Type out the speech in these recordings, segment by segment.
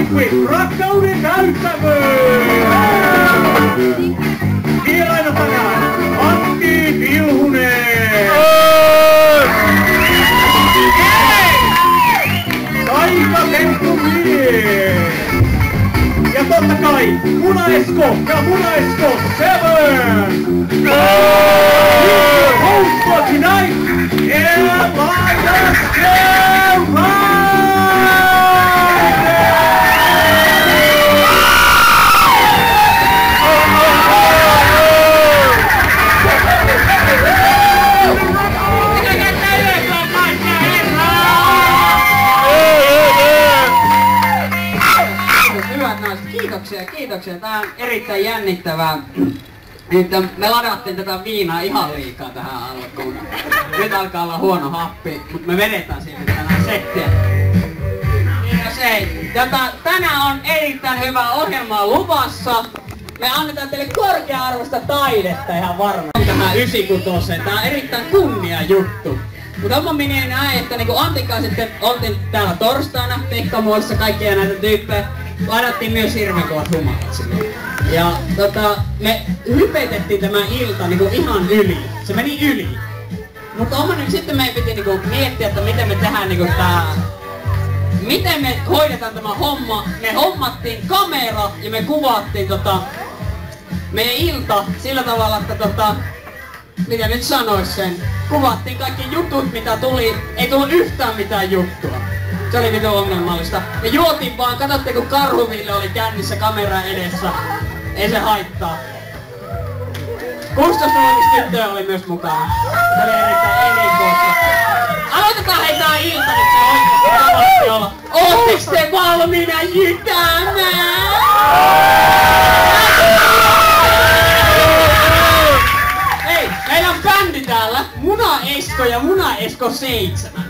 Lindqvist, rakkauden näyttämöön! Vieraina tänään Antti Vilhunen! Taika Temppumies! Ja totta kai Munaesko ja Munaesko 7! Your host for tonight, Elias Gerard! Kiitoksia. Tää on erittäin jännittävää. Nyt me ladattiin tätä viinaa ihan liikaa tähän alkuun. Nyt alkaa olla huono happi, mutta me vedetään siitä tänään settiä. Tänään on erittäin hyvä ohjelma luvassa. Me annetaan teille korkea-arvoista taidetta ihan varmaan tähän 96. Tää on erittäin kunnia juttu. Mutta homma meni näin, että niinku Antinkaan sitten oltiin täällä torstaina Pekkamuolissa kaikkia näitä tyyppejä. Ladattiin myös hirveän kovat humalat sinne. Ja me hypetettiin tämä ilta niinku ihan yli. Se meni yli. Mutta sitten meidän piti niinku miettiä, että miten me tehdään niinku miten me hoidetaan tämä homma. Me hommattiin kamera ja me kuvattiin meidän ilta sillä tavalla, että mitä nyt sanois sen. Kuvattiin kaikki jutut mitä tuli, ei tullut yhtään mitään juttua. Se oli vitun ongelmallista. Me juotiin vaan, katsotte kun Karhuville oli kännissä kamera edessä. Ei se haittaa. 16-vuotias tyttöjä oli myös mukana. Se oli erittäin erikoista. Aloitetaan hei tää ilta, nyt se oikeesti tavoitti olla. Ootteks te valmiina jytämään? Hei, meillä on bändi täällä. Munaesko ja Munaesko 7.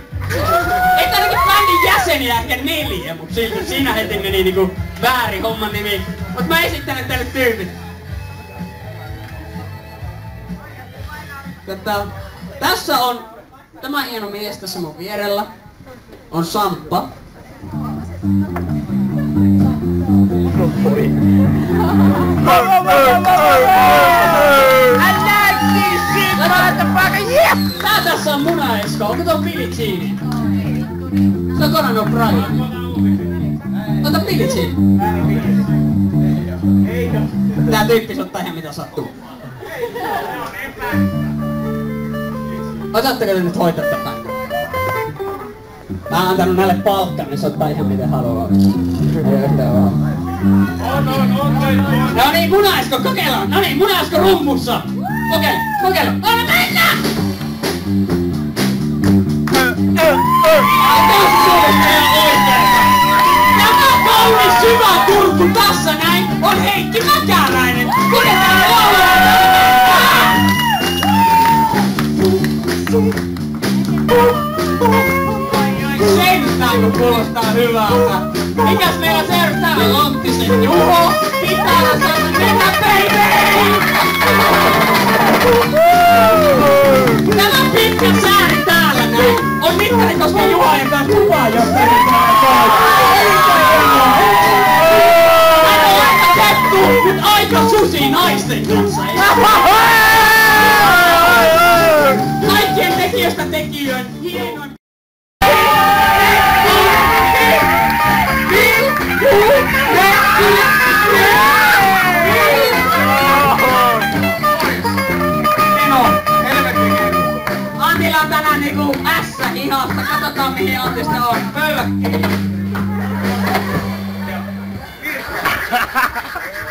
Että ainakin bändin jäseniä ehkä 4, mut silti siinä heti meni niinku väärin homman nimi. Mut mä esittelen teille tyypit. Tässä on tämä hieno mies tässä mun vierellä. On Samppa. Tää tässä on Munaesko. Onko tuo Billie Jean? Se on Conan O'Brien. Ota Billie Jean. Tää tyyppi ottaa ihan mitä sattuu. Osaatteko te nyt hoitaa tätä? Mä oon antanut näille palkkaa, niin se ottaa ihan miten haluaa. No niin, Munaesko, kokeillaan! No niin, Munaesko rummussa! Kokeile! Anna mennä! Tämä kaunis syvä kurkku tässä näin on Heikki Mäkäräinen! Kuljetaan laulaa! Sentään kun kuulostaa hyvältä. Mikäs meillä seuraavaksi? Täällä on Lonttisen Juho. Kitara on Nenä Baby! Tämä pitkä sääri täällä näin on Mittari Kosken Juhojen kanssa kuvaa, jos te nyt hän on aika kettu, nyt aika susi naisten kanssa. Kaikkien tekijöistä tekijöön hienoin. Antilla on tänään niinku ässä ihasta. Katsotaan mihin Antista on. Pölkki.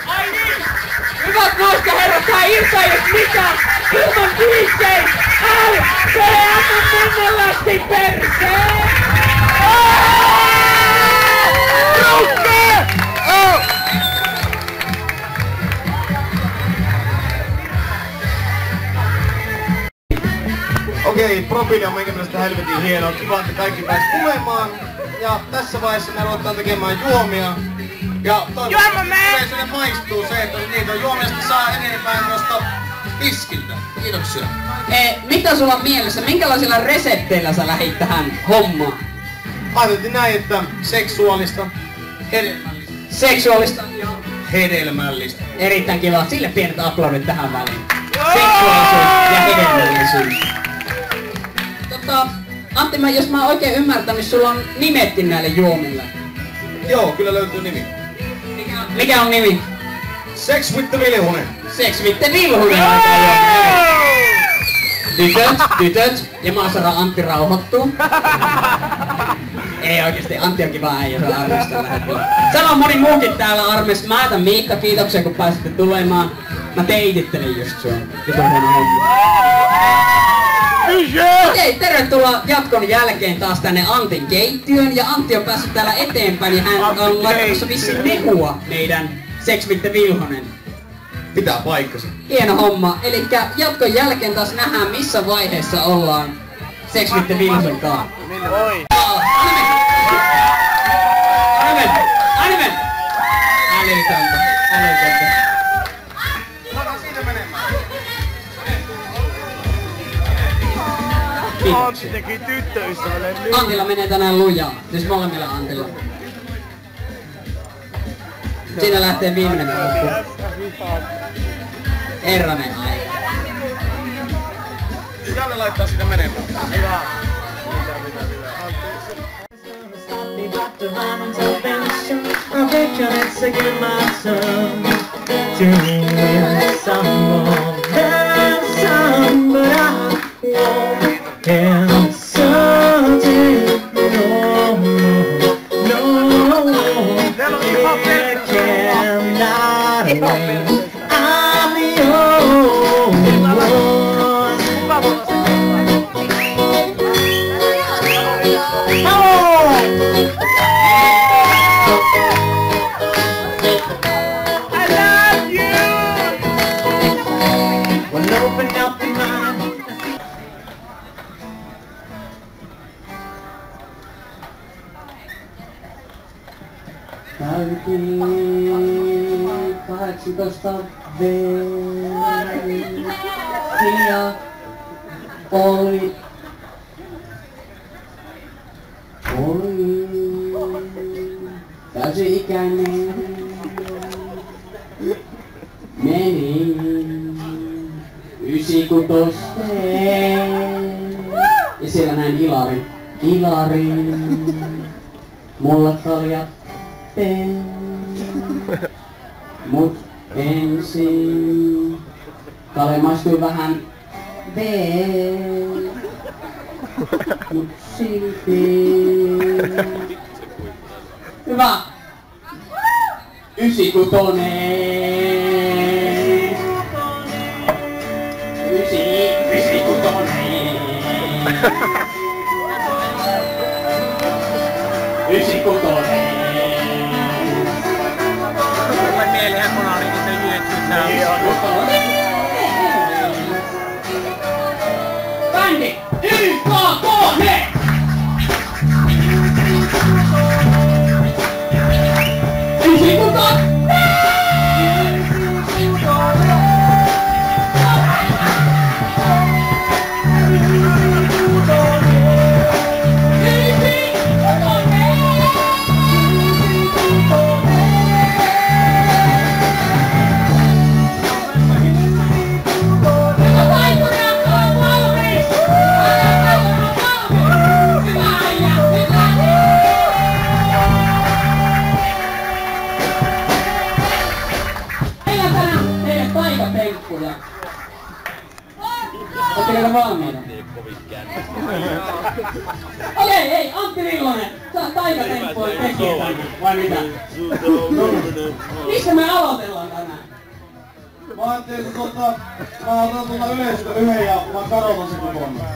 Ai niin! Hyvät naiset ja herrat, tää ilta ei oo mitään ilman DJs! LCM mennälästi perseen! Rukke! Okei, profiili on meikä mielestä helvetin hieno. Kiva, että kaikki pääsi tulemaan. Ja tässä vaiheessa me ruvetaan tekemään juomia. Ja toivottavasti yleisölle maistuu se, että niitä juomista saa enemmän noista tiskiltä. Kiitoksia. Mitä sulla on mielessä? Minkälaisilla resepteillä sä lähdit tähän hommaan? Ajateltiin näin, että seksuaalista, hedelmällistä seksuaalista ja Hedelmällistä. erittäin kiva. Sille pienet aplodit tähän väliin. Seksuaalisuus ja hedelmällisyys. Antti, jos mä oon oikein ymmärtänyt, niin sulla on nimetti näille juomille. Joo, kyllä löytyy nimi. Mikä on nimi? Sex with the Vilhunen. Sex with the Vilhunen. Tytöt. Ja Maasara Antti rauhoittuu. Ei oikeesti, Antti on kiva äijä, se on armista lähellä. Sama moni muukin täällä armessa. Mä äitän Miikka, kiitoksia kun pääsitte tulemaan. Mä teitittelin just sua. Vitun huono homma. Okei, tervetuloa jatkon jälkeen taas tänne Antin keittiöön. Ja Antti on päässyt täällä eteenpäin ja hän on laittamassa vissiin mehua meidän Sex with the Vilhonen. Pitää paikkansa. Hieno homma. Elikkä jatkon jälkeen taas nähdään missä vaiheessa ollaan Sex with the Vilhosen kanssa. Anime! Älytöntä. Antti teki tyttöystävälle nyt. Antilla menee tänään lujaa. Siis molemmilla Antilla. Siinä lähtee viimeinen puhku. Herranen aika. Janne laittaa sitä menemään. Hyvä. Käytiin 18 ja oli täysi-ikäinen. Meni 96 ja siellä näin Ilari. Mulla kaljat. Mut ensin Kale maistui vähän mut silti hyvä 96 Mielihän kun oli niitä yötsytään. Bändi! YKK! Ootteko valmiina? Okei, hei, Antti Vilhonen, sä oot taikatemppujen tekijä tänne, vai mitä? Mistä me aloitellaan tänään? Mä ajattelin, että mä otan tuolta yleisöstä yhden ja mä kadotan sen kokonaan.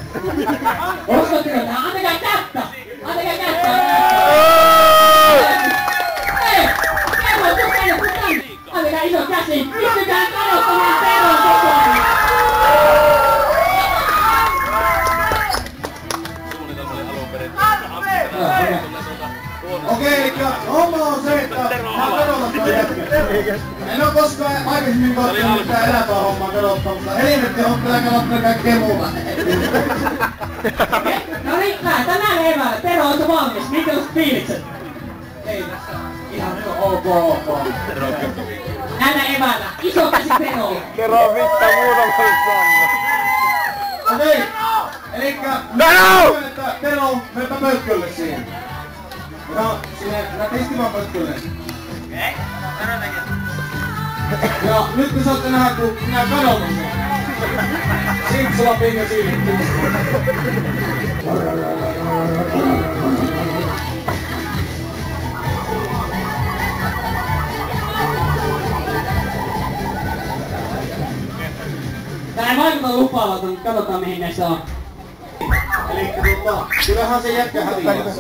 Uskotteko tähän? Antakaa kättä! Antakaa kättä! Hei! Kerro, tuu tänne! Antakaa iso käsi! Pystykää kadottamaan Teron kokonaan! Okei, eli homma on se, että mä kadotan toi hetken. En oo koskaan aikaisemmin kattonut mitään eläpää hommaa kadottaa, mutta helvetti on kyllä kadottaa kaikkea muuta. No niin, lähdetään näin eväälle. Tero, ootko valmis? Minkälaiset fiilikset? Ei tässä. Ihan ok. Koko. Näillä eväillä. Iso käsi Terolle. Kerro vittaa muutamalle sanna. Okei. Elikkä... Tero, meipä pötkölle siihen. Ja sinne, nätisti vaan pötkölle. Okei. Tero tekee. Ja nyt te saatte nähdä, kun minä kadon sen. Simpsula pinga silti. Tää ei vaikuta lupaavalta, mutta katsotaan mihin ne saa. Elikkä kyllähän se jätkä häviää siitä.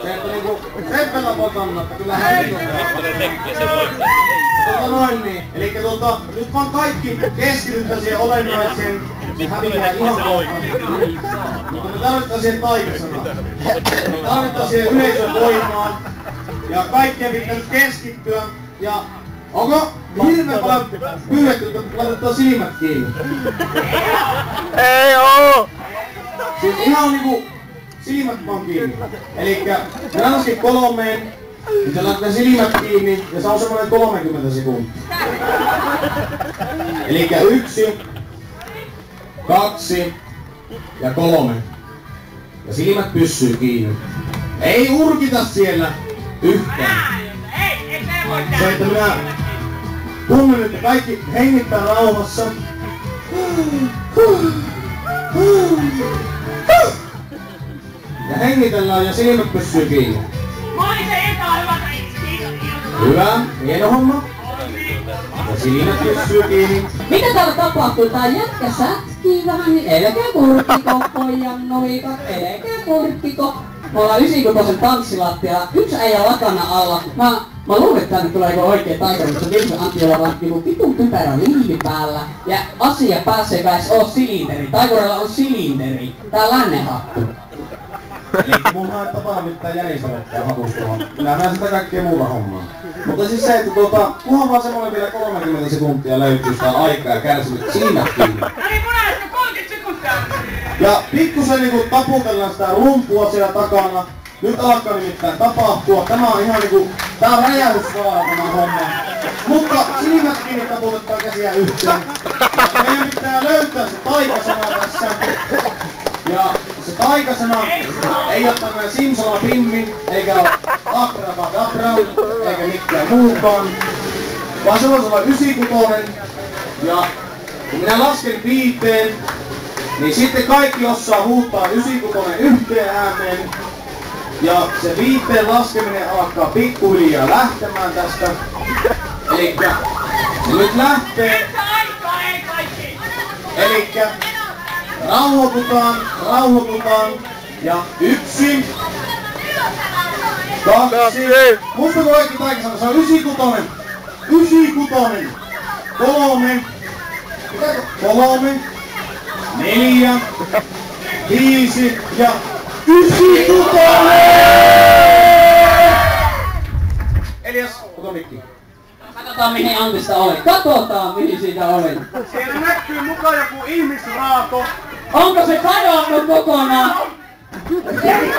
Se, että niinku Seppelä voi kannaa, että kyllähän noin niin. Elikkä nyt vaan kaikki keskitytään siihen olennaiseen. Se häviää ihan kohtaan. Mutta me tarvitaan siihen taikasanaa. Me tarvitaan siihen yleisön voimaan. Ja kaikkien pitää nyt keskittyä. Ja onko hirveän paljon pyydetty, että laitetaan silmät kiinni? Ei oo! Siis ihan niinku silmät vaan kiinni. Elikkä me laskin 3, niin se laittaa silmät kiinni ja se on semmoinen 30 sekuntia. Elikkä 1, 2 ja 3. Ja silmät pysyy kiinni. Ei urkita siellä yhtään. Se, että minä tunnen, että kaikki hengittää rauhassa. Ja hengitellään ja silmät pysyy kiinni. Moi se eka hyvä Hyvä, hieno homma. Ja silmät pysyy kiinni. Mitä täällä tapahtuu? Tää jätkä sätkii vähän, niin älkää kurkkiko, pojan novikat, älkää kurkkiko. Me ollaan 96 tanssilattialla, yksi äijä lakana alla. Mä luulen, että tänne tulee oikein taikari, mutta Vilse Antti on vaan niinku vitun typerä lilli päällä. Ja asia päässä ei oo silinderi. Taikurilla on silinderi. Tää lännenhattu. Eli munhan ei tapaa mitään jänisävettää hakustua. Kyllähän mä sitä kaikkea muuta hommaa. Mutta siis se, että kunhan vaan semmoinen vielä 30 sekuntia löytyy sitä aikaa ja kärsimyt silmät kiinni. Eli punaista 30 sekuntia! Ja pikkusen niinku taputellaan sitä rumpua siellä takana. Nyt alkaa nimittäin tapahtua. Tämä on ihan niinku... Tää on räjähdysvaara tämä homma. Mutta silmät kiinni taputetaan käsiä yhteen. Ja meidän pitää löytää se taikasana tässä. Ja se taikasana ei oo tämmönen simsalapimmi, eikä oo abracadabra, eikä mikään muukaan. Vaan se voisi olla 96. Ja kun minä lasken 5, niin sitten kaikki osaa huutaa 96 yhteen ääneen. Ja se 5 laskeminen alkaa pikkuhiljaa lähtemään tästä. Elikkä se nyt lähtee. Elikkä rauhoitutaan. Ja 1, 2. Musta kun oikein taikasana, se on 96. 3, 4, 5 ja 96! Elias, ota mikki. Katsotaan mihin Antista oli. Katsotaan mihin siitä oli. Siellä näkyy mukaan joku ihmisraato. Onko se kadonnut kokonaan? Ei!